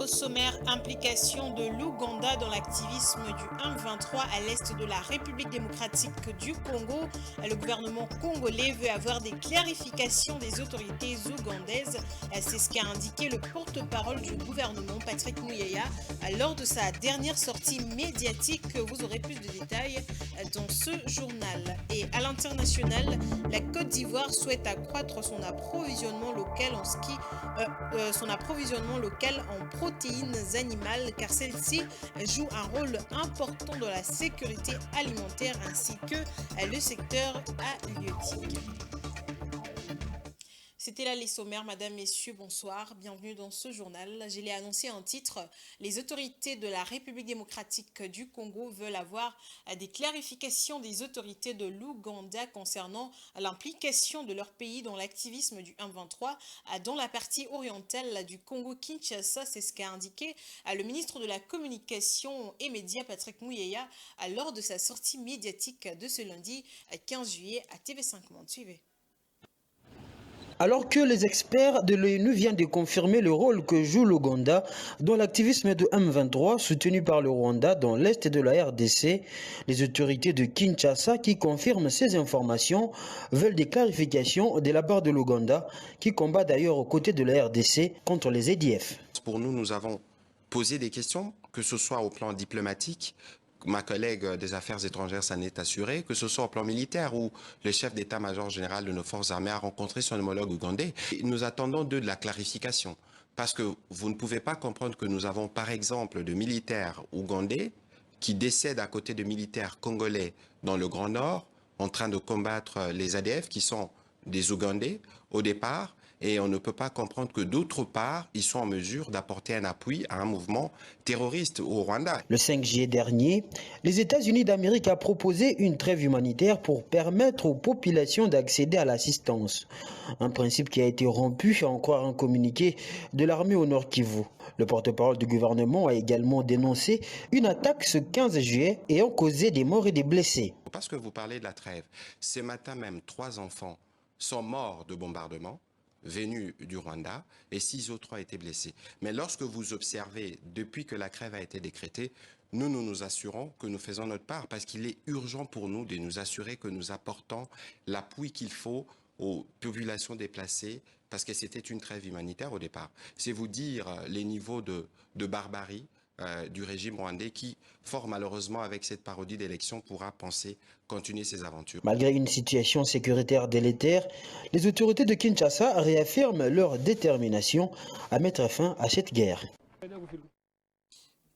Au sommaire, implication de l'Ouganda dans l'activisme du M23 à l'est de la République démocratique du Congo. Le gouvernement congolais veut avoir des clarifications des autorités ougandaises. C'est ce qu'a indiqué le porte-parole du gouvernement, Patrick Muyaya, lors de sa dernière sortie médiatique. Vous aurez plus de détails dans ce journal. Et à l'international, la Côte d'Ivoire souhaite accroître son approvisionnement local en protéines animales, car celle-ci joue un rôle important dans la sécurité alimentaire ainsi que le secteur halieutique. C'était là les sommaires, madame, messieurs, bonsoir, bienvenue dans ce journal. Je l'ai annoncé en titre, les autorités de la République démocratique du Congo veulent avoir des clarifications des autorités de l'Ouganda concernant l'implication de leur pays dans l'activisme du M23 dans la partie orientale du Congo-Kinshasa. C'est ce qu'a indiqué le ministre de la Communication et Médias, Patrick Muyaya, lors de sa sortie médiatique de ce lundi 15 juillet à TV5 Monde. Suivez. Alors que les experts de l'ONU viennent de confirmer le rôle que joue l'Ouganda dans l'activisme de M23 soutenu par le Rwanda dans l'est de la RDC, les autorités de Kinshasa qui confirment ces informations veulent des clarifications de la part de l'Ouganda qui combat d'ailleurs aux côtés de la RDC contre les ADF. Pour nous, nous avons posé des questions, que ce soit au plan diplomatique. Ma collègue des Affaires étrangères s'en est assurée, que ce soit au plan militaire où le chef d'état-major général de nos forces armées a rencontré son homologue ougandais. Nous attendons de la clarification parce que vous ne pouvez pas comprendre que nous avons par exemple de militaires ougandais qui décèdent à côté de militaires congolais dans le Grand Nord en train de combattre les ADF qui sont des Ougandais au départ. Et on ne peut pas comprendre que d'autre part, ils sont en mesure d'apporter un appui à un mouvement terroriste au Rwanda. Le 5 juillet dernier, les États-Unis d'Amérique ont proposé une trêve humanitaire pour permettre aux populations d'accéder à l'assistance. Un principe qui a été rompu, à en croire un communiqué de l'armée au Nord Kivu. Le porte-parole du gouvernement a également dénoncé une attaque ce 15 juillet ayant causé des morts et des blessés. Parce que vous parlez de la trêve, ce matin même, 3 enfants sont morts de bombardement venus du Rwanda et 6 autres ont été blessés. Mais lorsque vous observez, depuis que la trêve a été décrétée, nous assurons que nous faisons notre part parce qu'il est urgent pour nous de nous assurer que nous apportons l'appui qu'il faut aux populations déplacées parce que c'était une trêve humanitaire au départ. C'est vous dire les niveaux de barbarie du régime rwandais qui, fort malheureusement avec cette parodie d'élection, pourra penser continuer ses aventures. Malgré une situation sécuritaire délétère, les autorités de Kinshasa réaffirment leur détermination à mettre fin à cette guerre.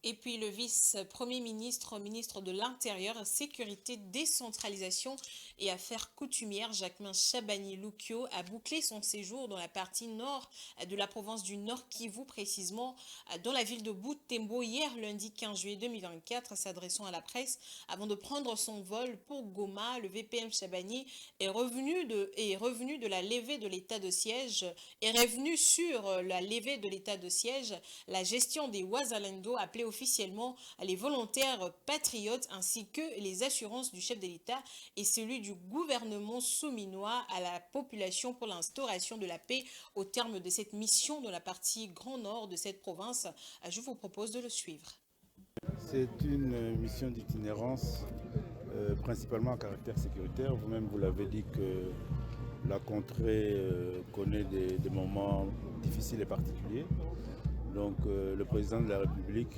Et puis le vice-premier ministre, ministre de l'Intérieur, Sécurité, Décentralisation et Affaires coutumières, Jacquemin Chabani-Loukio, a bouclé son séjour dans la partie nord de la province du Nord Kivu, précisément dans la ville de Butembo, hier lundi 15 juillet 2024, s'adressant à la presse avant de prendre son vol pour Goma. Le VPM Chabani est revenu de la levée de l'état de siège, est revenu sur la levée de l'état de siège, la gestion des Wazalendo appelée officiellement les volontaires patriotes ainsi que les assurances du chef de l'État et celui du gouvernement souminois à la population pour l'instauration de la paix au terme de cette mission dans la partie grand nord de cette province. Je vous propose de le suivre. C'est une mission d'itinérance principalement à caractère sécuritaire. Vous-même, vous l'avez dit que la contrée connaît des moments difficiles et particuliers. Donc le président de la République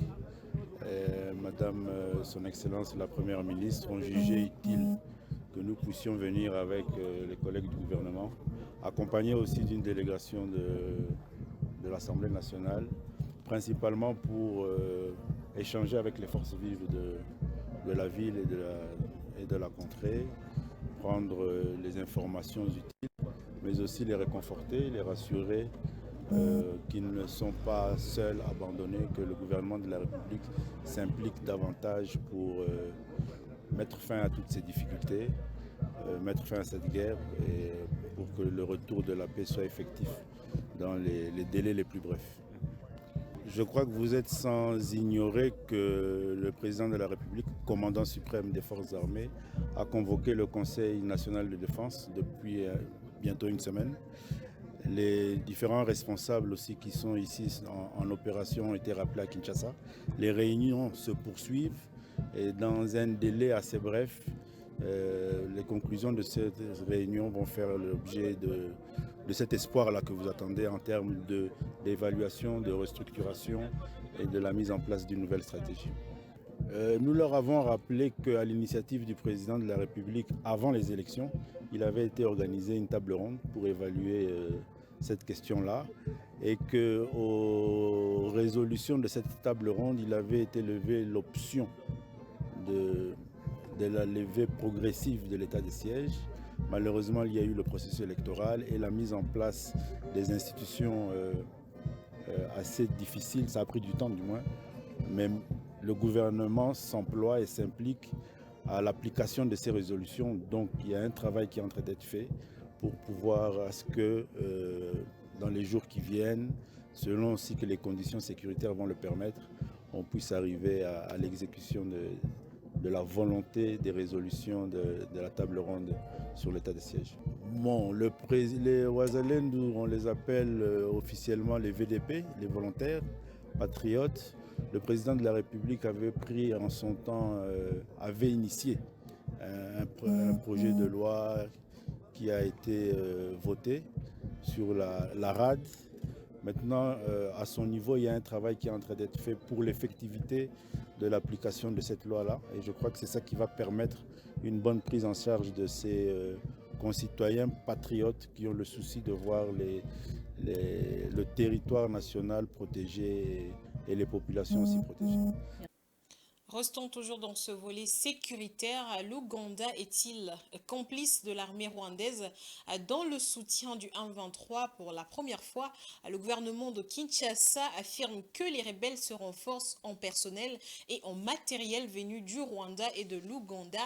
et Madame Son Excellence la Première ministre ont jugé utile que nous puissions venir avec les collègues du gouvernement, accompagnés aussi d'une délégation de l'Assemblée nationale, principalement pour échanger avec les forces vives de la ville et de la contrée, prendre les informations utiles, mais aussi les réconforter, les rassurer qu'ils ne sont pas seuls, abandonnés, que le gouvernement de la République s'implique davantage pour mettre fin à toutes ces difficultés, mettre fin à cette guerre et pour que le retour de la paix soit effectif dans les délais les plus brefs. Je crois que vous êtes sans ignorer que le président de la République, commandant suprême des forces armées, a convoqué le Conseil national de défense depuis bientôt une semaine. Les différents responsables aussi qui sont ici en opération ont été rappelés à Kinshasa. Les réunions se poursuivent et dans un délai assez bref, les conclusions de cette réunion vont faire l'objet de cet espoir-là que vous attendez en termes d'évaluation, de restructuration et de la mise en place d'une nouvelle stratégie. Nous leur avons rappelé qu'à l'initiative du président de la République, avant les élections, il avait été organisé une table ronde pour évaluer cette question-là et qu'aux résolutions de cette table ronde, il avait été levé l'option de la levée progressive de l'état de siège. Malheureusement, il y a eu le processus électoral et la mise en place des institutions assez difficiles. Ça a pris du temps du moins, mais le gouvernement s'emploie et s'implique à l'application de ces résolutions. Donc il y a un travail qui est en train d'être fait pour pouvoir à ce que dans les jours qui viennent, selon aussi que les conditions sécuritaires vont le permettre, on puisse arriver à l'exécution de la volonté des résolutions de la table ronde sur l'état de siège. Bon, les Ouazalendou, on les appelle officiellement les VDP, les volontaires, patriotes. Le président de la République avait pris en son temps, avait initié un projet de loi qui a été voté sur la RAD. Maintenant, à son niveau, il y a un travail qui est en train d'être fait pour l'effectivité de l'application de cette loi-là. Et je crois que c'est ça qui va permettre une bonne prise en charge de ces concitoyens patriotes qui ont le souci de voir le territoire national protégé et les populations aussi protégées. Restons toujours dans ce volet sécuritaire. L'Ouganda est-il complice de l'armée rwandaise dans le soutien du M23? Pour la première fois, le gouvernement de Kinshasa affirme que les rebelles se renforcent en personnel et en matériel venus du Rwanda et de l'Ouganda,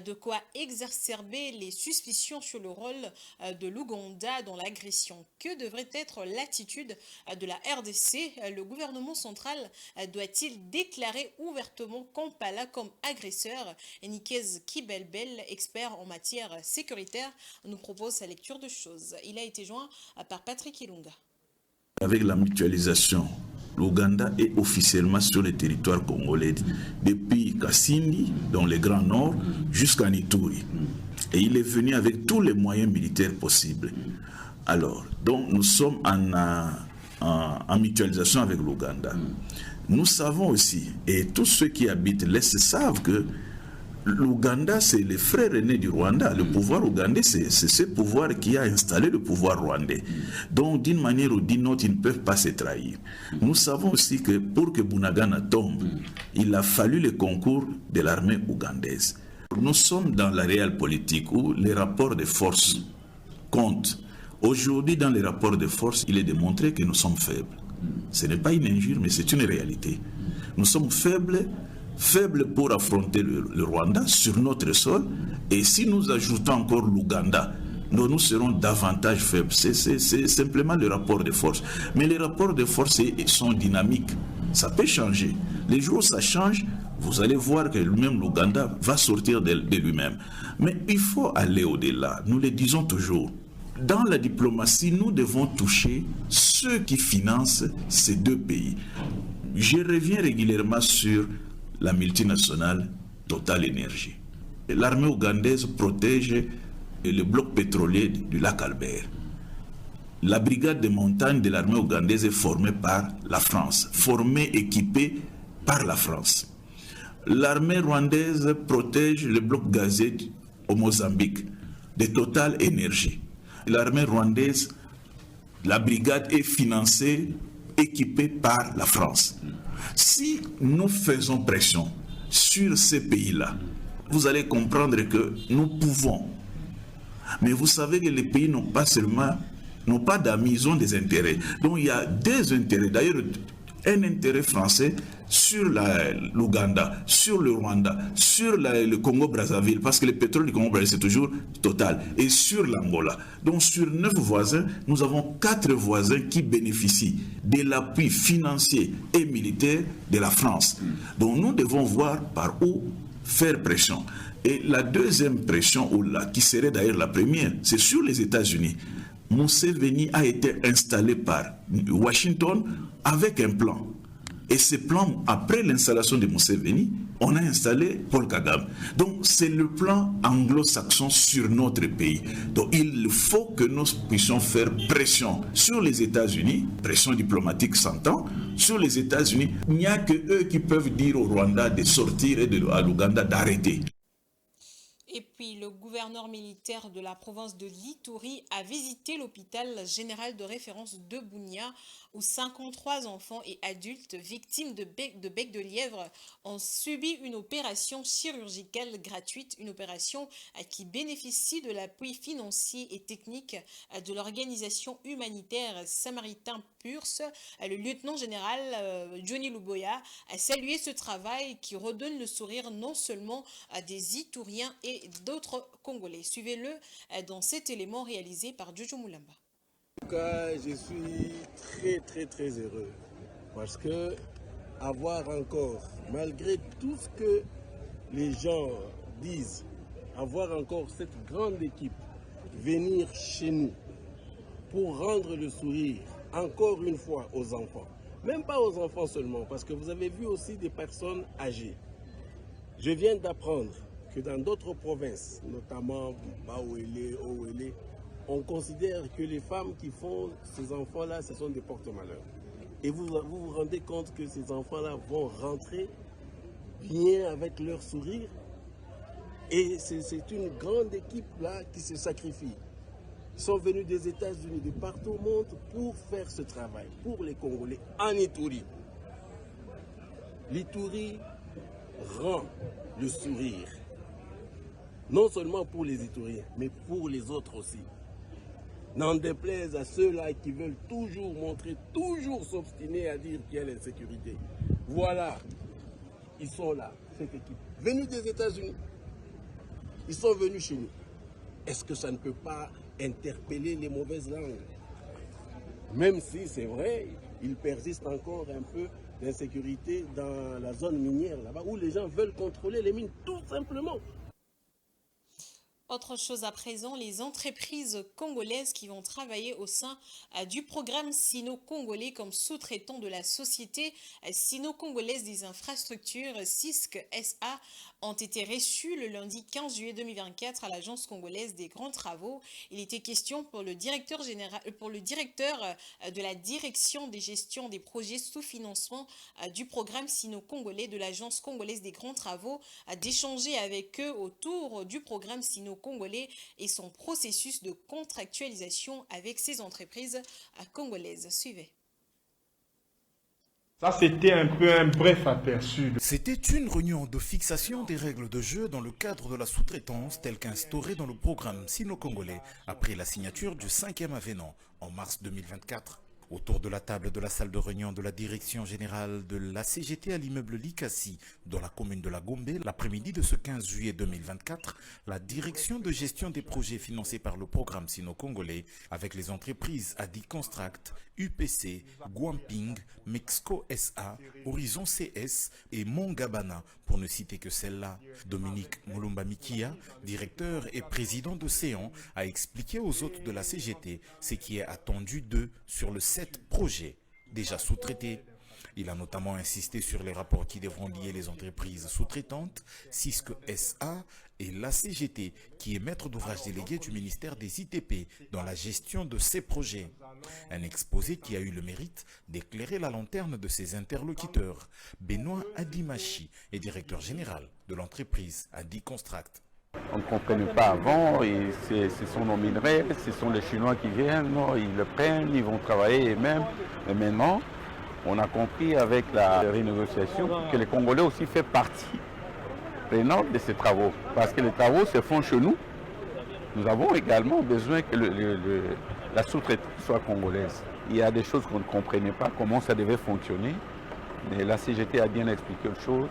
de quoi exacerber les suspicions sur le rôle de l'Ouganda dans l'agression. Que devrait être l'attitude de la RDC? Le gouvernement central doit-il déclarer ouvertement Kampala comme agresseur? Nikez Kibelbel, expert en matière sécuritaire, nous propose sa lecture de choses. Il a été joint par Patrick Ilunga. Avec la mutualisation, l'Ouganda est officiellement sur le territoire congolais depuis Kasindi, dans le Grand Nord, jusqu'à Ituri. Et il est venu avec tous les moyens militaires possibles. Alors, donc nous sommes en mutualisation avec l'Ouganda. Nous savons aussi, et tous ceux qui habitent l'Est savent que l'Ouganda, c'est le frère aîné du Rwanda. Le pouvoir ougandais, c'est ce pouvoir qui a installé le pouvoir rwandais. Donc, d'une manière ou d'une autre, ils ne peuvent pas se trahir. Nous savons aussi que pour que Bunagana tombe, il a fallu le concours de l'armée ougandaise. Nous sommes dans la réelle politique où les rapports de force comptent. Aujourd'hui, dans les rapports de force, il est démontré que nous sommes faibles. Ce n'est pas une injure, mais c'est une réalité. Nous sommes faibles pour affronter le Rwanda sur notre sol. Et si nous ajoutons encore l'Ouganda, nous serons davantage faibles. C'est simplement le rapport de force. Mais les rapports de force sont dynamiques. Ça peut changer. Les jours où ça change, vous allez voir que même l'Ouganda va sortir de lui-même. Mais il faut aller au-delà. Nous le disons toujours. Dans la diplomatie, nous devons toucher ceux qui financent ces deux pays. Je reviens régulièrement sur la multinationale Total Energy. L'armée ougandaise protège le bloc pétrolier du lac Albert. La brigade de montagne de l'armée ougandaise est formée par la France, formée, équipée par la France. L'armée rwandaise protège le bloc gazier au Mozambique de Total Energy. L'armée rwandaise, la brigade est financée, équipée par la France. Si nous faisons pression sur ces pays-là, vous allez comprendre que nous pouvons. Mais vous savez que les pays n'ont pas d'amis, ils ont des intérêts. Donc il y a des intérêts. D'ailleurs, un intérêt français sur l'Ouganda, sur le Rwanda, sur le Congo-Brazzaville, parce que le pétrole du Congo-Brazzaville, c'est toujours Total, et sur l'Angola. Donc sur 9 voisins, nous avons 4 voisins qui bénéficient de l'appui financier et militaire de la France. Donc nous devons voir par où faire pression. Et la deuxième pression, qui serait d'ailleurs la première, c'est sur les États-Unis. Museveni a été installé par Washington avec un plan. Et ce plan, après l'installation de Museveni, on a installé Paul Kagame. Donc c'est le plan anglo-saxon sur notre pays. Donc il faut que nous puissions faire pression sur les États-Unis, pression diplomatique s'entend, sur les États-Unis. Il n'y a que eux qui peuvent dire au Rwanda de sortir et à l'Ouganda d'arrêter. Et puis, le gouverneur militaire de la province de l'Ituri a visité l'hôpital général de référence de Bunia, où 53 enfants et adultes victimes de bec de lièvre ont subi une opération chirurgicale gratuite, une opération qui bénéficie de l'appui financier et technique de l'organisation humanitaire Samaritain Purs. Le lieutenant général Johnny Luboya a salué ce travail qui redonne le sourire non seulement à des Ituriens et d'autres Congolais. Suivez-le dans cet élément réalisé par Jojo Moulamba. En tout cas, je suis très heureux parce que avoir encore, malgré tout ce que les gens disent, avoir encore cette grande équipe venir chez nous pour rendre le sourire encore une fois aux enfants. Même pas aux enfants seulement, parce que vous avez vu aussi des personnes âgées. Je viens d'apprendre que dans d'autres provinces, notamment Baouélé, Owélé, on considère que les femmes qui font ces enfants-là, ce sont des porte-malheurs. Et vous vous rendez compte que ces enfants-là vont rentrer bien avec leur sourire. Et c'est une grande équipe là qui se sacrifie. Ils sont venus des États-Unis, de partout au monde pour faire ce travail, pour les Congolais en Ituri. L'Ituri rend le sourire. Non seulement pour les Ituriens, mais pour les autres aussi. N'en déplaise à ceux-là qui veulent toujours montrer, toujours s'obstiner à dire qu'il y a l'insécurité. Voilà, ils sont là, cette équipe. Venus des États-Unis, ils sont venus chez nous. Est-ce que ça ne peut pas interpeller les mauvaises langues? Même si c'est vrai, il persiste encore un peu d'insécurité dans la zone minière, là-bas, où les gens veulent contrôler les mines, tout simplement. Autre chose à présent, les entreprises congolaises qui vont travailler au sein du programme sino-congolais comme sous-traitant de la société sino-congolaise des infrastructures CISC SA ont été reçues le lundi 15 juillet 2024 à l'Agence congolaise des grands travaux. Il était question pour le directeur de la direction des gestions des projets sous financement du programme sino-congolais de l'Agence congolaise des grands travaux d'échanger avec eux autour du programme sino-congolais et son processus de contractualisation avec ces entreprises congolaises. Suivez. Ça, c'était un peu un bref aperçu. C'était une réunion de fixation des règles de jeu dans le cadre de la sous-traitance telle qu'instaurée dans le programme sino-congolais après la signature du 5e avenant en mars 2024. Autour de la table de la salle de réunion de la direction générale de la CGT à l'immeuble Likasi, dans la commune de la Gombe, l'après-midi de ce 15 juillet 2024, la direction de gestion des projets financés par le programme sino-congolais avec les entreprises Adi Construct, UPC, Guamping, Mexico SA, Horizon CS et Mongabana, pour ne citer que celle-là. Dominique Moulumba Mikia, directeur et président de Séan, a expliqué aux hôtes de la CGT ce qui est attendu d'eux sur le 7 projets déjà sous-traités. Il a notamment insisté sur les rapports qui devront lier les entreprises sous-traitantes, CISC SA et la CGT, qui est maître d'ouvrage délégué du ministère des ITP dans la gestion de ces projets. Un exposé qui a eu le mérite d'éclairer la lanterne de ses interlocuteurs. Benoît Adimachi est directeur général de l'entreprise Adi Construct. On ne comprenait pas avant, et ce sont nos minerais, ce sont les Chinois qui viennent, non, ils le prennent, ils vont travailler eux-mêmes. Mais maintenant, on a compris avec la renégociation que les Congolais aussi font partie prenante de ces travaux. Parce que les travaux se font chez nous. Nous avons également besoin que la sous-traitance soit congolaise. Il y a des choses qu'on ne comprenait pas, comment ça devait fonctionner. Mais la CGT a bien expliqué les choses.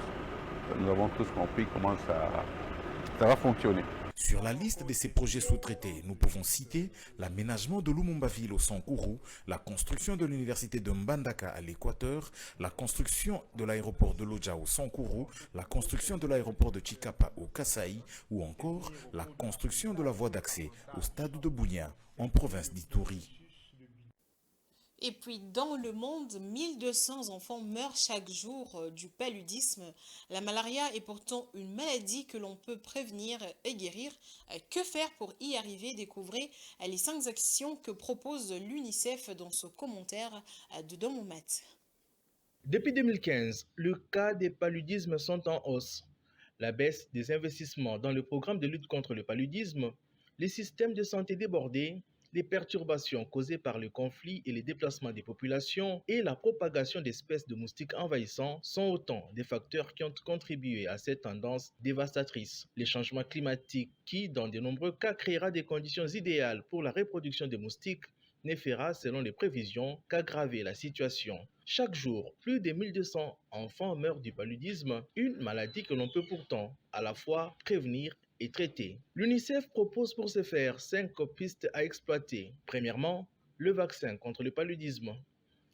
Nous avons tous compris comment ça va fonctionner. Sur la liste de ces projets sous-traités, nous pouvons citer l'aménagement de Lumumba-Ville au Sankourou, la construction de l'université de Mbandaka à l'Équateur, la construction de l'aéroport de Lodja au Sankourou, la construction de l'aéroport de Chikapa au Kasaï ou encore la construction de la voie d'accès au stade de Bunia en province d'Ituri. Et puis dans le monde, 1200 enfants meurent chaque jour du paludisme. La malaria est pourtant une maladie que l'on peut prévenir et guérir. Que faire pour y arriver? Découvrez les 5 actions que propose l'UNICEF dans ce commentaire de Dans mon mat. Depuis 2015, le cas des paludismes sont en hausse. La baisse des investissements dans le programme de lutte contre le paludisme, les systèmes de santé débordés, les perturbations causées par le conflit et les déplacements des populations et la propagation d'espèces de moustiques envahissants sont autant des facteurs qui ont contribué à cette tendance dévastatrice. Les changements climatiques qui, dans de nombreux cas, créera des conditions idéales pour la reproduction des moustiques, ne fera, selon les prévisions, qu'aggraver la situation. Chaque jour, plus de 1200 enfants meurent du paludisme, une maladie que l'on peut pourtant à la fois prévenir et traiter. L'UNICEF propose pour ce faire 5 pistes à exploiter. Premièrement, le vaccin contre le paludisme.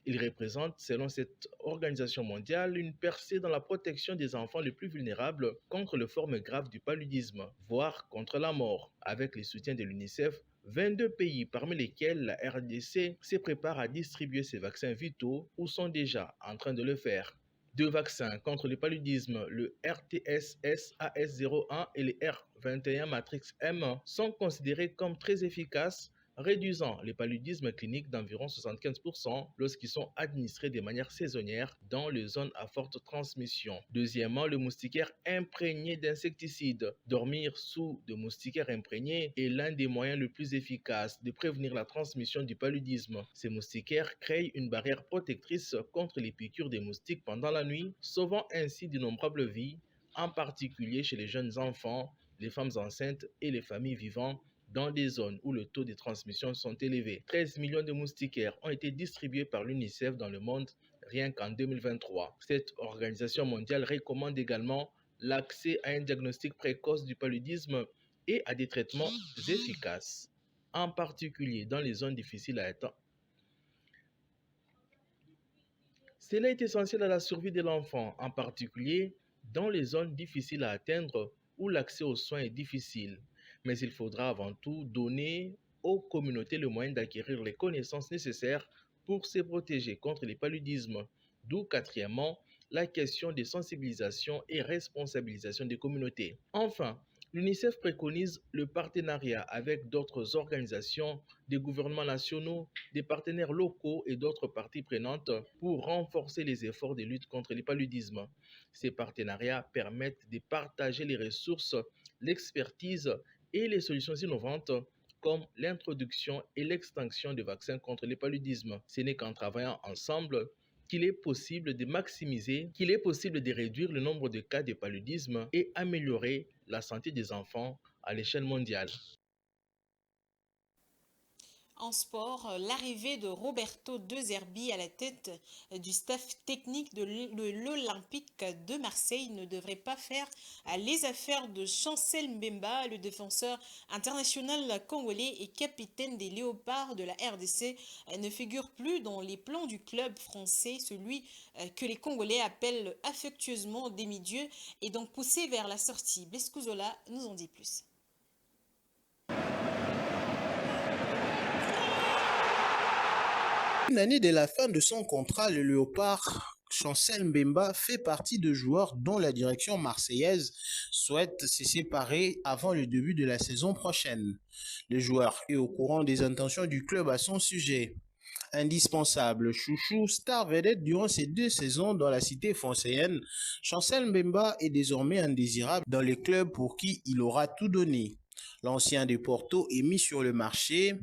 Il représente, selon cette organisation mondiale, une percée dans la protection des enfants les plus vulnérables contre les formes graves du paludisme, voire contre la mort. Avec le soutien de l'UNICEF, 22 pays, parmi lesquels la RDC, se préparent à distribuer ces vaccins vitaux ou sont déjà en train de le faire. 2 vaccins contre le paludisme, le RTS-SAS-01 et le R21 Matrix M, sont considérés comme très efficaces, réduisant le paludisme clinique d'environ 75% lorsqu'ils sont administrés de manière saisonnière dans les zones à forte transmission. Deuxièmement, le moustiquaire imprégné d'insecticides. Dormir sous de moustiquaires imprégnés est l'un des moyens les plus efficaces de prévenir la transmission du paludisme. Ces moustiquaires créent une barrière protectrice contre les piqûres des moustiques pendant la nuit, sauvant ainsi d'innombrables vies, en particulier chez les jeunes enfants, les femmes enceintes et les familles vivant dans des zones où le taux de transmission sont élevés. 13 millions de moustiquaires ont été distribués par l'UNICEF dans le monde rien qu'en 2023. Cette organisation mondiale recommande également l'accès à un diagnostic précoce du paludisme et à des traitements efficaces, en particulier dans les zones difficiles à atteindre. Cela est essentiel à la survie de l'enfant, en particulier dans les zones difficiles à atteindre où l'accès aux soins est difficile. Mais il faudra avant tout donner aux communautés le moyen d'acquérir les connaissances nécessaires pour se protéger contre les paludismes. D'où, quatrièmement, la question de sensibilisation et responsabilisation des communautés. Enfin, l'UNICEF préconise le partenariat avec d'autres organisations, des gouvernements nationaux, des partenaires locaux et d'autres parties prenantes pour renforcer les efforts de lutte contre les paludismes. Ces partenariats permettent de partager les ressources, l'expertise et les solutions innovantes comme l'introduction et l'extension de vaccins contre les paludismes. Ce n'est qu'en travaillant ensemble qu'il est possible de réduire le nombre de cas de paludisme et améliorer la santé des enfants à l'échelle mondiale. En sport, l'arrivée de Roberto De Zerbi à la tête du staff technique de l'Olympique de Marseille ne devrait pas faire les affaires de Chancel Mbemba, le défenseur international congolais et capitaine des Léopards de la RDC, ne figure plus dans les plans du club français, celui que les Congolais appellent affectueusement demi-dieu, et donc poussé vers la sortie. Blaise Couzola nous en dit plus. Une année de la fin de son contrat, le Léopard Chancel Mbemba fait partie de joueurs dont la direction marseillaise souhaite se séparer avant le début de la saison prochaine. Le joueur est au courant des intentions du club à son sujet. Indispensable, chouchou, star vedette durant ces 2 saisons dans la cité phocéenne, Chancel Mbemba est désormais indésirable dans les clubs pour qui il aura tout donné. L'ancien de Porto est mis sur le marché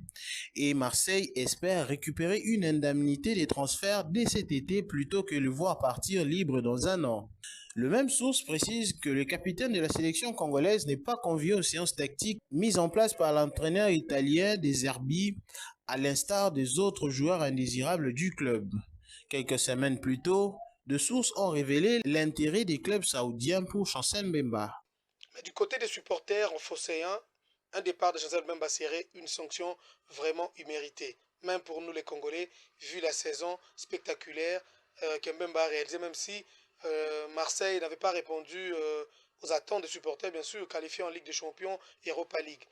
et Marseille espère récupérer une indemnité de transfert dès cet été plutôt que le voir partir libre dans un an. Le même source précise que le capitaine de la sélection congolaise n'est pas convié aux séances tactiques mises en place par l'entraîneur italien De Zerbi, à l'instar des autres joueurs indésirables du club. Quelques semaines plus tôt, des sources ont révélé l'intérêt des clubs saoudiens pour Chancel Mbemba. Mais du côté des supporters phocéens, un départ de Chancel Mbemba serait une sanction vraiment imméritée. Même pour nous les Congolais, vu la saison spectaculaire que Mbemba a réalisée, même si Marseille n'avait pas répondu aux attentes des supporters, bien sûr, qualifiés en Ligue des Champions et Europa League.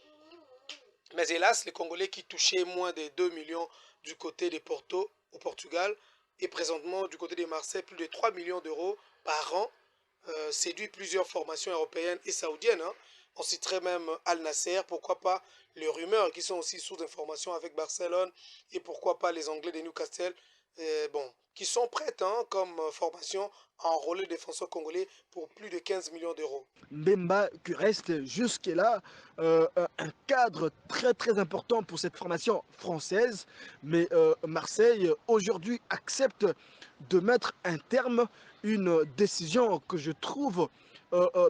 Mais hélas, les Congolais qui touchaient moins de 2 millions du côté des Porto au Portugal et présentement du côté des Marseille plus de 3 millions d'euros par an séduit plusieurs formations européennes et saoudiennes. Hein. On citerait même Al Nasser, pourquoi pas les rumeurs qui sont aussi source d'informations avec Barcelone et pourquoi pas les Anglais de Newcastle, qui sont prêtes comme formation à enrôler le défenseur congolais pour plus de 15 millions d'euros. Mbemba qui reste jusque-là un cadre très important pour cette formation française, mais Marseille aujourd'hui accepte de mettre un terme, une décision que je trouve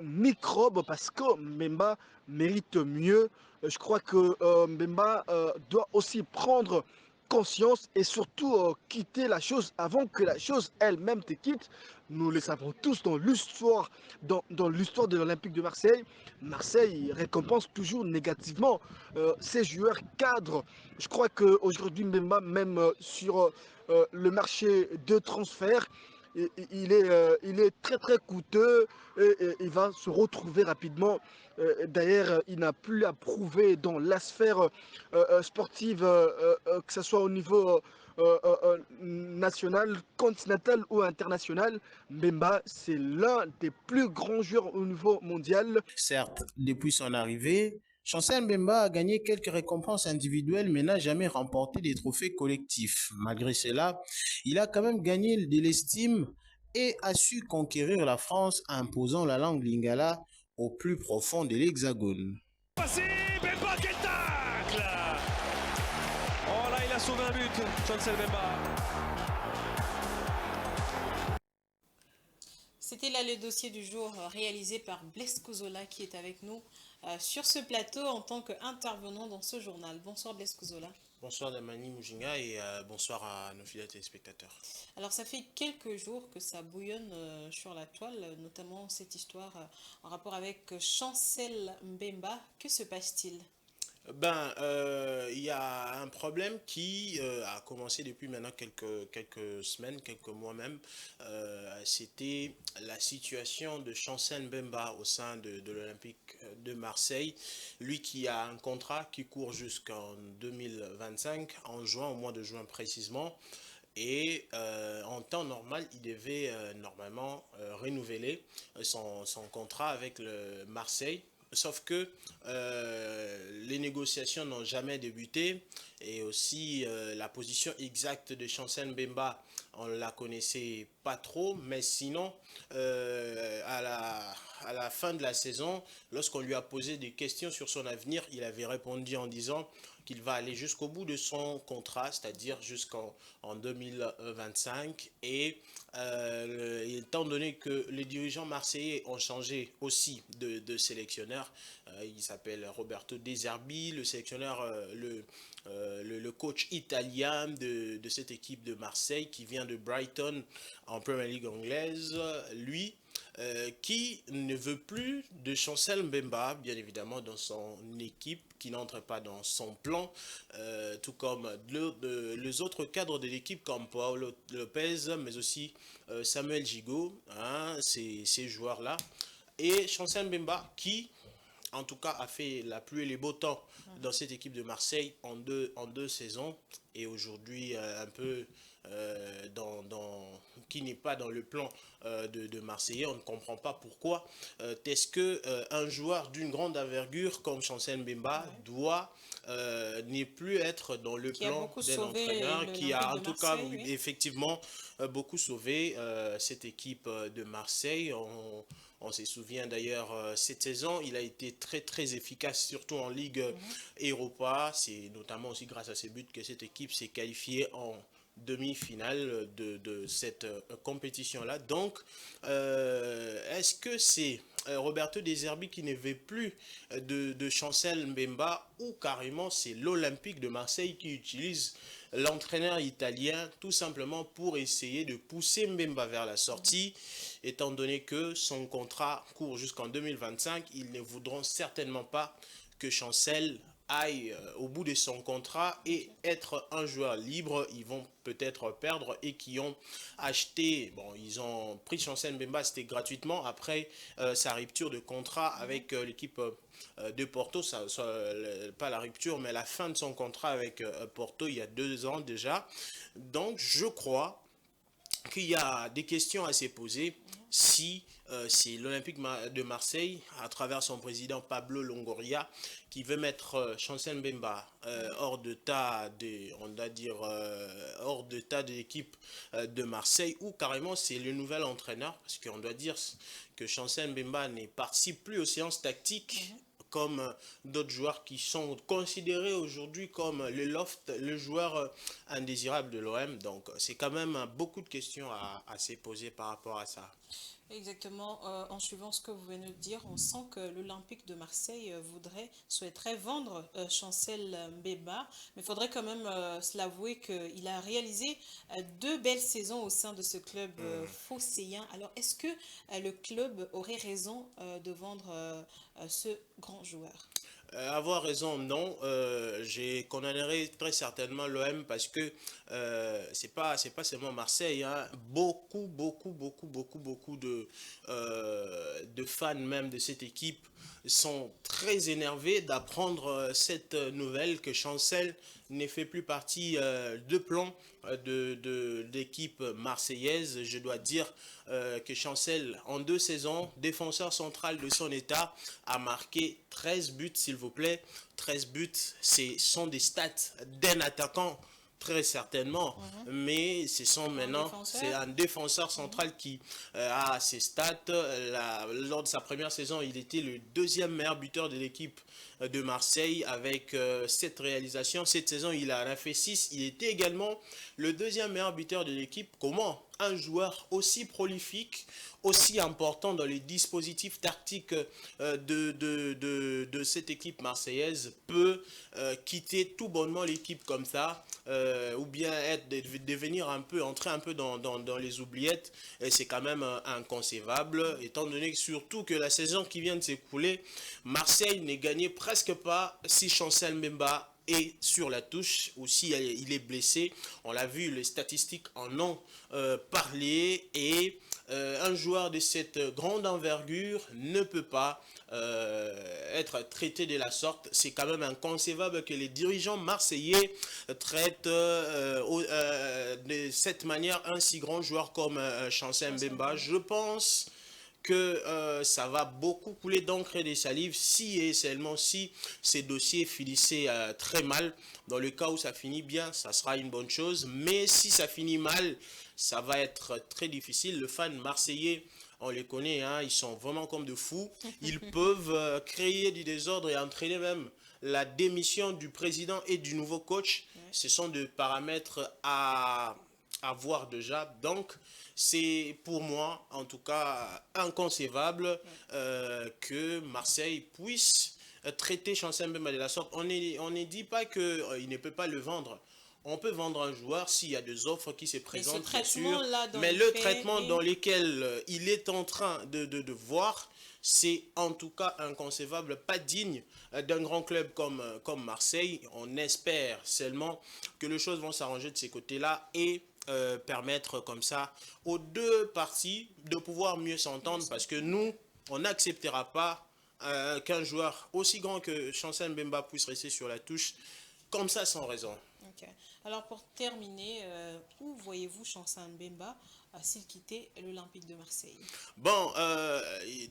microbe parce que Mbemba mérite mieux. Je crois que Mbemba doit aussi prendre conscience et surtout quitter la chose avant que la chose elle-même te quitte. Nous le savons tous dans l'histoire de l'Olympique de Marseille. Marseille récompense toujours négativement ses joueurs cadres. Je crois qu'aujourd'hui, même sur le marché de transfert, il est très coûteux et il va se retrouver rapidement. D'ailleurs, il n'a plus à prouver dans la sphère sportive, que ce soit au niveau national, continental ou international. Mbemba, c'est l'un des plus grands joueurs au niveau mondial. Certes, depuis son arrivée, Chancel Mbemba a gagné quelques récompenses individuelles mais n'a jamais remporté des trophées collectifs. Malgré cela, il a quand même gagné de l'estime et a su conquérir la France en imposant la langue lingala au plus profond de l'Hexagone. Voici Mbemba, quel tacle! Oh là, il a sauvé un but, Chancel Mbemba. C'était là le dossier du jour réalisé par Blaise Kozola qui est avec nous sur ce plateau en tant qu'intervenant dans ce journal. Bonsoir Blaise Kozola. Bonsoir Damani Mujinga et bonsoir à nos fidèles téléspectateurs. Alors ça fait quelques jours que ça bouillonne sur la toile, notamment cette histoire en rapport avec Chancel Mbemba. Que se passe-t-il ? Il y a un problème qui a commencé depuis maintenant quelques semaines, quelques mois même. C'était la situation de Chancel Mbemba au sein de l'Olympique de Marseille. Lui qui a un contrat qui court jusqu'en 2025, au mois de juin précisément. Et en temps normal, il devait normalement renouveler son contrat avec le Marseille. Sauf que les négociations n'ont jamais débuté et aussi la position exacte de Chancel Mbemba, on ne la connaissait pas trop, mais sinon à la fin de la saison, lorsqu'on lui a posé des questions sur son avenir, il avait répondu en disant qu'il va aller jusqu'au bout de son contrat, c'est-à-dire jusqu'en 2025. Et étant donné que les dirigeants marseillais ont changé aussi de sélectionneur, il s'appelle Roberto De Zerbi, le sélectionneur, le coach italien de cette équipe de Marseille qui vient de Brighton en Premier League anglaise, lui, qui ne veut plus de Chancel Mbemba, bien évidemment, dans son équipe, qui n'entre pas dans son plan, tout comme les autres cadres de l'équipe, comme Paolo Lopez, mais aussi Samuel Gigot, ces joueurs-là. Et Chancel Mbemba, qui, en tout cas, a fait la pluie et les beaux temps dans cette équipe de Marseille en deux saisons, et aujourd'hui un peu qui n'est pas dans le plan de Marseillais. On ne comprend pas pourquoi est-ce que un joueur d'une grande envergure comme Chancel Mbemba doit ne plus être dans le plan d'un entraîneur qui a en tout cas effectivement beaucoup sauvé cette équipe de Marseille. On se souvient d'ailleurs, cette saison, il a été très efficace, surtout en Ligue Europa. C'est notamment aussi grâce à ses buts que cette équipe s'est qualifiée en demi-finale de cette compétition-là. Donc, est-ce que c'est Roberto De Zerbi qui ne veut plus de Chancel Mbemba ou carrément c'est l'Olympique de Marseille qui utilise l'entraîneur italien tout simplement pour essayer de pousser Mbemba vers la sortie, étant donné que son contrat court jusqu'en 2025, ils ne voudront certainement pas que Chancel aille au bout de son contrat et être un joueur libre, ils vont peut-être perdre, et qui ont acheté, bon, ils ont pris Chancel Mbemba, c'était gratuitement, après sa rupture de contrat avec l'équipe de Porto, pas la rupture, mais la fin de son contrat avec Porto il y a 2 ans déjà. Donc je crois qu'il y a des questions à se poser si c'est l'Olympique de Marseille, à travers son président Pablo Longoria, qui veut mettre Chancel Mbemba hors d'état de l'équipe de Marseille, ou carrément c'est le nouvel entraîneur, parce qu'on doit dire que Chancel Mbemba ne participe plus aux séances tactiques comme d'autres joueurs qui sont considérés aujourd'hui comme le loft, le joueur indésirable de l'OM. Donc c'est quand même beaucoup de questions à se poser par rapport à ça. Exactement, en suivant ce que vous venez de dire, on sent que l'Olympique de Marseille souhaiterait vendre Chancel Mbemba, mais il faudrait quand même se l'avouer qu'il a réalisé 2 belles saisons au sein de ce club phocéen. Alors, est-ce que le club aurait raison de vendre ce grand joueur? Avoir raison, non. J'ai condamnerai très certainement l'OM, parce que c'est pas seulement Marseille, hein. Beaucoup de fans même de cette équipe sont très énervés d'apprendre cette nouvelle, que Chancel ne fait plus partie de plan de l'équipe marseillaise. Je dois dire que Chancel, en 2 saisons, défenseur central de son état, a marqué 13 buts, s'il vous plaît. 13 buts, ce sont des stats d'un attaquant, très certainement, mais ce sont maintenant, c'est un défenseur central qui a ses stats. Lors de sa première saison, il était le 2e meilleur buteur de l'équipe de Marseille avec 7 réalisations. Cette saison, il en a fait 6. Il était également le 2e meilleur buteur de l'équipe. Comment un joueur aussi prolifique, aussi important dans les dispositifs tactiques de cette équipe marseillaise peut quitter tout bonnement l'équipe comme ça, ou bien entrer un peu dans les oubliettes? C'est quand même inconcevable, étant donné surtout que la saison qui vient de s'écouler, Marseille n'est gagné presque pas si Chancel Mbemba est sur la touche, ou si il est blessé. On l'a vu, les statistiques en ont parlé, et un joueur de cette grande envergure ne peut pas être traité de la sorte. C'est quand même inconcevable que les dirigeants marseillais traitent de cette manière un si grand joueur comme Chancel Mbemba. Je pense que ça va beaucoup couler d'encre et de salive si et seulement si ces dossiers finissaient très mal. Dans le cas où ça finit bien, ça sera une bonne chose, mais si ça finit mal, ça va être très difficile. Les fans marseillais, on les connaît, hein, ils sont vraiment comme de fous. Ils peuvent créer du désordre et entraîner même la démission du président et du nouveau coach. Ce sont des paramètres à voir déjà. Donc, c'est pour moi, en tout cas, inconcevable que Marseille puisse traiter Chancel Mbemba de la sorte. On ne dit pas qu'il ne peut pas le vendre. On peut vendre un joueur s'il y a des offres qui se présentent, bien sûr. Mais le traitement dans lequel il est en train de voir, c'est en tout cas inconcevable, pas digne d'un grand club comme Marseille. On espère seulement que les choses vont s'arranger de ces côtés-là et permettre comme ça aux 2 parties de pouvoir mieux s'entendre, parce que nous, on n'acceptera pas qu'un joueur aussi grand que Chancel Mbemba puisse rester sur la touche comme ça sans raison. Okay. Alors pour terminer, où voyez-vous Chancel Mbemba s'il quittait l'Olympique de Marseille? Bon,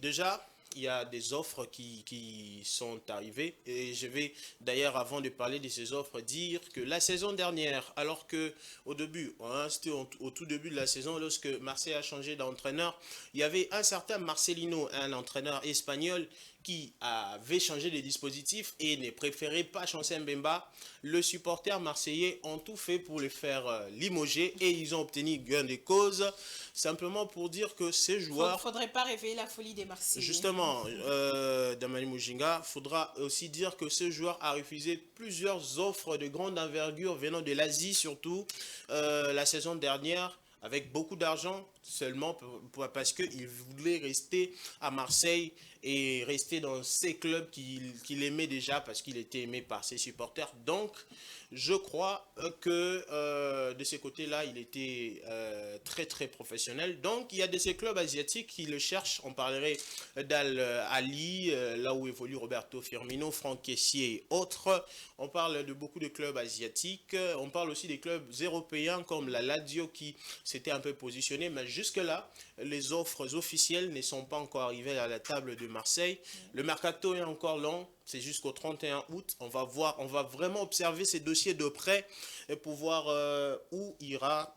déjà, il y a des offres qui sont arrivées, et je vais d'ailleurs, avant de parler de ces offres, dire que la saison dernière, alors que au début, hein, c'était au tout début de la saison, lorsque Marseille a changé d'entraîneur, il y avait un certain Marcelino, un entraîneur espagnol, qui avait changé les dispositifs et ne préférait pas Chancel Mbemba. Les supporters marseillais ont tout fait pour le faire limoger, et ils ont obtenu gain de cause, simplement pour dire que ces joueurs... Il ne faudrait pas réveiller la folie des Marseillais. Justement, Damani Mujinga, il faudra aussi dire que ce joueur a refusé plusieurs offres de grande envergure venant de l'Asie, surtout la saison dernière, avec beaucoup d'argent. seulement parce qu'il voulait rester à Marseille et rester dans ces clubs qu'il aimait déjà parce qu'il était aimé par ses supporters. Donc, je crois que de ces côtés-là, il était très très professionnel. Donc, il y a de ces clubs asiatiques qui le cherchent. On parlerait d'Al Ali, là où évolue Roberto Firmino, Franck Kessié et autres. On parle de beaucoup de clubs asiatiques. On parle aussi des clubs européens comme la Lazio qui s'était un peu positionné. Mais jusque-là, les offres officielles ne sont pas encore arrivées à la table de Marseille. Le mercato est encore long. C'est jusqu'au 31 août. On va vraiment observer ces dossiers de près pour voir où ira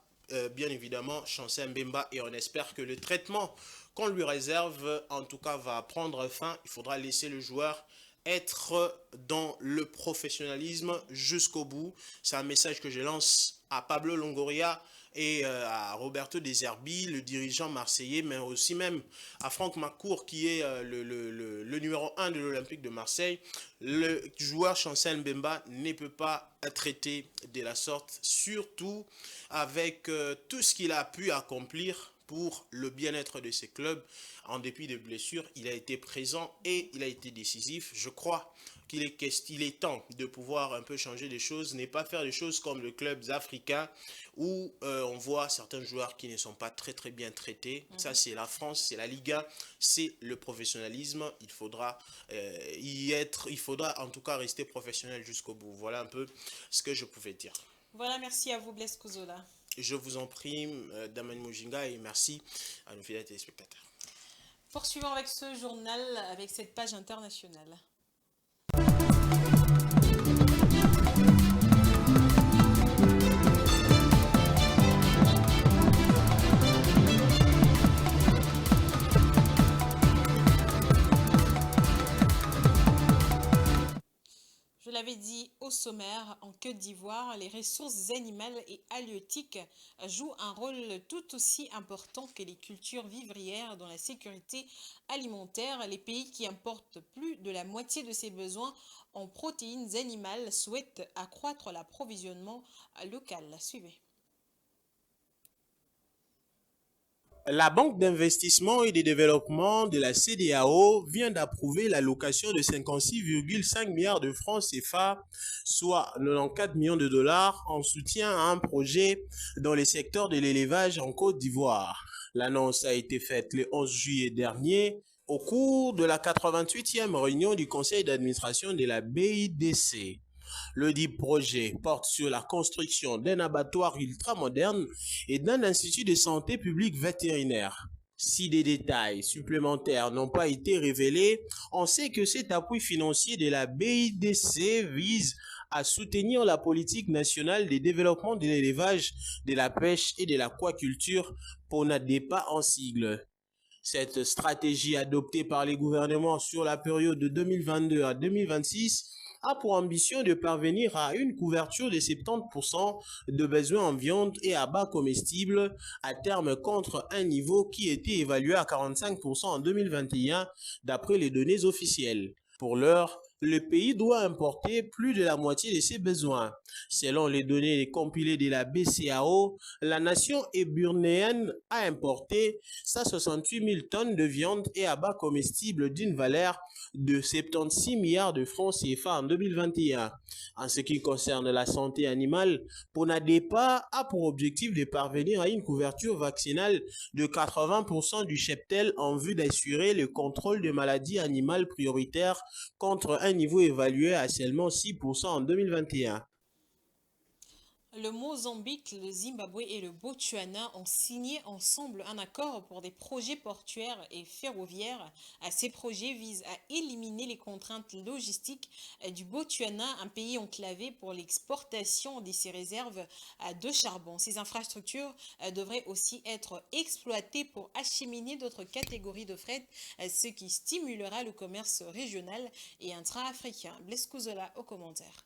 bien évidemment Chancel Mbemba. Et on espère que le traitement qu'on lui réserve, en tout cas, va prendre fin. Il faudra laisser le joueur être dans le professionnalisme jusqu'au bout. C'est un message que je lance à Pablo Longoria et à Roberto De Zerbi, le dirigeant marseillais, mais aussi même à Franck Macour, qui est le numéro 1 de l'Olympique de Marseille. Le joueur Chancel Mbemba ne peut pas être traité de la sorte, surtout avec tout ce qu'il a pu accomplir pour le bien-être de ses clubs. En dépit de blessures, il a été présent et il a été décisif. Je crois qu'il est temps de pouvoir un peu changer les choses, ne pas faire des choses comme les clubs africains où on voit certains joueurs qui ne sont pas très très bien traités. Ça, c'est la France, c'est la Liga, c'est le professionnalisme. Il faudra il faudra en tout cas rester professionnel jusqu'au bout. Voilà un peu ce que je pouvais dire. Voilà, merci à vous Blaise Kouzola. Je vous en prie, Daman Mujinga, et merci à nos fidèles téléspectateurs. Poursuivons avec ce journal, avec cette page internationale. Je l'avais dit au sommaire, en Côte d'Ivoire, les ressources animales et halieutiques jouent un rôle tout aussi important que les cultures vivrières dans la sécurité alimentaire. Les pays qui importent plus de la moitié de ses besoins en protéines animales souhaitent accroître l'approvisionnement local. Suivez. La Banque d'investissement et de développement de la CEDEAO vient d'approuver l'allocation de 56,5 milliards de francs CFA, soit 94 millions de dollars, en soutien à un projet dans le secteur de l'élevage en Côte d'Ivoire. L'annonce a été faite le 11 juillet dernier au cours de la 88e réunion du conseil d'administration de la BIDC. Le dit projet porte sur la construction d'un abattoir ultramoderne et d'un institut de santé publique vétérinaire. Si des détails supplémentaires n'ont pas été révélés, on sait que cet appui financier de la BIDC vise à soutenir la politique nationale de développement de l'élevage, de la pêche et de l'aquaculture, PONADEPA en sigle. Cette stratégie adoptée par les gouvernements sur la période de 2022 à 2026 a pour ambition de parvenir à une couverture de 70% de besoins en viande et à bas comestibles à terme contre un niveau qui était évalué à 45% en 2021 d'après les données officielles. Pour l'heure, le pays doit importer plus de la moitié de ses besoins. Selon les données compilées de la BCAO, la nation éburnéenne a importé 168 000 tonnes de viande et abats comestibles d'une valeur de 76 milliards de francs CFA en 2021. En ce qui concerne la santé animale, PONADEPA a pour objectif de parvenir à une couverture vaccinale de 80% du cheptel en vue d'assurer le contrôle de maladies animales prioritaires contre un niveau évalué à seulement 6% en 2021. Le Mozambique, le Zimbabwe et le Botswana ont signé ensemble un accord pour des projets portuaires et ferroviaires. Ces projets visent à éliminer les contraintes logistiques du Botswana, un pays enclavé pour l'exportation de ses réserves de charbon. Ces infrastructures devraient aussi être exploitées pour acheminer d'autres catégories de fret, ce qui stimulera le commerce régional et intra-africain. Blaise Kouzola au commentaire.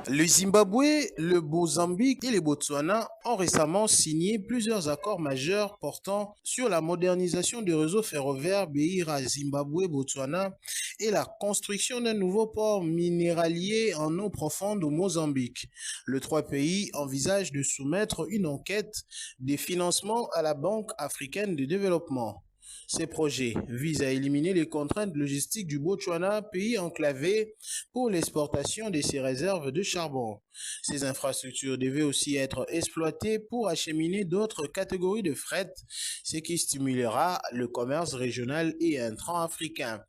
Le Zimbabwe, le Mozambique et le Botswana ont récemment signé plusieurs accords majeurs portant sur la modernisation du réseau ferroviaire Beira-Zimbabwe-Botswana et la construction d'un nouveau port minéralier en eau profonde au Mozambique. Les trois pays envisagent de soumettre une enquête des financements à la Banque africaine de développement. Ces projets visent à éliminer les contraintes logistiques du Botswana, pays enclavé pour l'exportation de ses réserves de charbon. Ces infrastructures devaient aussi être exploitées pour acheminer d'autres catégories de fret, ce qui stimulera le commerce régional et intra-africain.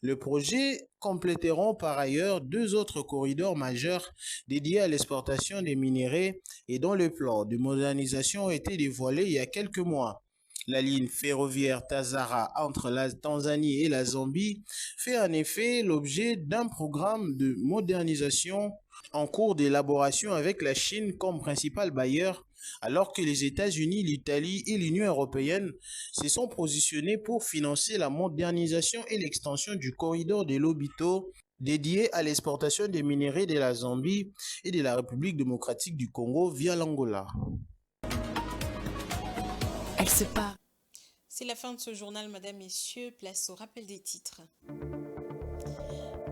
Le projet compléteront par ailleurs deux autres corridors majeurs dédiés à l'exportation des minéraux et dont le plan de modernisation a été dévoilé il y a quelques mois. La ligne ferroviaire Tazara entre la Tanzanie et la Zambie fait en effet l'objet d'un programme de modernisation en cours d'élaboration avec la Chine comme principal bailleur, alors que les États-Unis, l'Italie et l'Union européenne se sont positionnés pour financer la modernisation et l'extension du corridor de Lobito dédié à l'exportation des minéraux de la Zambie et de la République démocratique du Congo via l'Angola. Elle se part. C'est la fin de ce journal, mesdames, messieurs. Place au rappel des titres.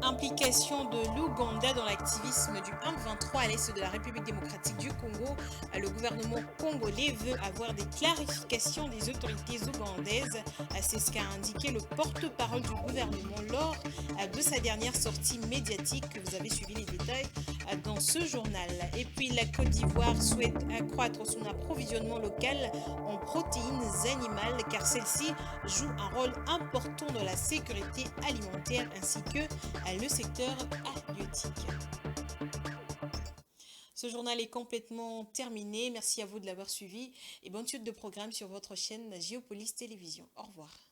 Implication de l'Ouganda dans l'activisme du M23 à l'est de la République démocratique du Congo. Le gouvernement congolais veut avoir des clarifications des autorités ougandaises. C'est ce qu'a indiqué le porte-parole du gouvernement lors de sa dernière sortie médiatique. Vous avez suivi les détails dans ce journal. Et puis la Côte d'Ivoire souhaite accroître son approvisionnement local en protéines animales car celle-ci joue un rôle important dans la sécurité alimentaire ainsi que le secteur halieutique. Ce journal est complètement terminé. Merci à vous de l'avoir suivi et bonne suite de programme sur votre chaîne Géopolis Télévision. Au revoir.